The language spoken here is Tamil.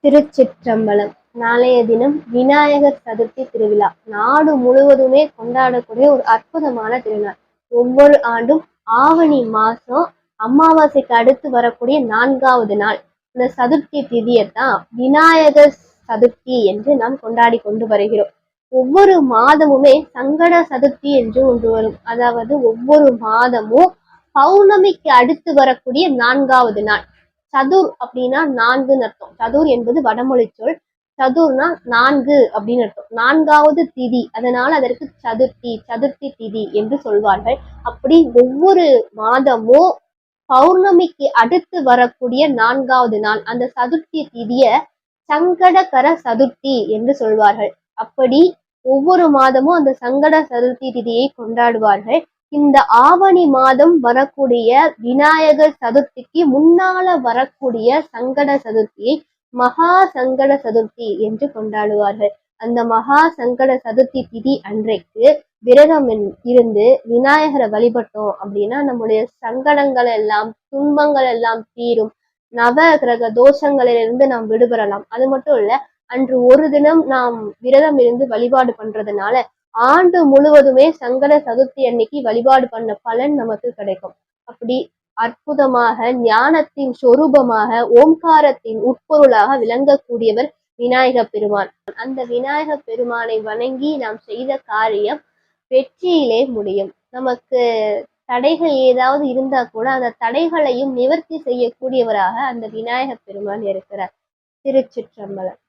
திருச்சிற்றம்பலம். நாளைய தினம் விநாயகர் சதுர்த்தி திருவிழா நாடு முழுவதுமே கொண்டாடக்கூடிய ஒரு அற்புதமான திருநாள். ஒவ்வொரு ஆண்டும் ஆவணி மாசம் அமாவாசைக்கு அடுத்து வரக்கூடிய 4வது நாள் இந்த சதுர்த்தி திதியைத்தான் விநாயகர் சதுர்த்தி என்று நாம் கொண்டாடி கொண்டு வருகிறோம். ஒவ்வொரு மாதமுமே சங்கட சதுர்த்தி என்று ஒன்று வரும். அதாவது ஒவ்வொரு மாதமும் பௌர்ணமிக்கு அடுத்து வரக்கூடிய 4வது நாள். சதுர் அப்படின்னா 4ன்னு அர்த்தம். சதுர் என்பது வடமொழி சொல். சதுர்னா 4 அப்படின்னு அர்த்தம். 4வது திதி, அதனால அதற்கு சதுர்த்தி திதி என்று சொல்வார்கள். அப்படி ஒவ்வொரு மாதமும் பௌர்ணமிக்கு அடுத்து வரக்கூடிய 4வது நாள் அந்த சதுர்த்தி திதிய சங்கடகர சதுர்த்தி என்று சொல்வார்கள். அப்படி ஒவ்வொரு மாதமும் அந்த சங்கட சதுர்த்தி திதியை கொண்டாடுவார்கள். இந்த ஆவணி மாதம் வரக்கூடிய விநாயகர் சதுர்த்திக்கு முன்னால வரக்கூடிய சங்கட சதுர்த்தியை மகா சங்கட சதுர்த்தி என்று கொண்டாடுவார்கள். அந்த மகா சங்கட சதுர்த்தி திதி அன்றைக்கு விரதம் இருந்து விநாயகரை வழிபட்டோம் அப்படின்னா நம்முடைய சங்கடங்கள் எல்லாம், துன்பங்கள் எல்லாம் தீரும். நவ கிரக தோஷங்களிலிருந்து நாம் விடுபெறலாம். அது மட்டும் இல்ல, அன்று ஒரு தினம் நாம் விரதம் இருந்து வழிபாடு பண்றதுனால ஆண்டு முழுவதுமே சங்கட சதுர்த்தி அன்னைக்கு வழிபாடு பண்ண பலன் நமக்கு கிடைக்கும். அப்படி அற்புதமாக ஞானத்தின் சொரூபமாக ஓம்காரத்தின் உட்பொருளாக விளங்கக்கூடியவர் விநாயக பெருமான். அந்த விநாயக பெருமானை வணங்கி நாம் செய்த காரியம் வெற்றியிலே முடியும். நமக்கு தடைகள் ஏதாவது இருந்தா கூட அந்த தடைகளையும் நிவர்த்தி செய்யக்கூடியவராக அந்த விநாயக பெருமான் இருக்கிறார். திருச்சிற்றம்பலம்.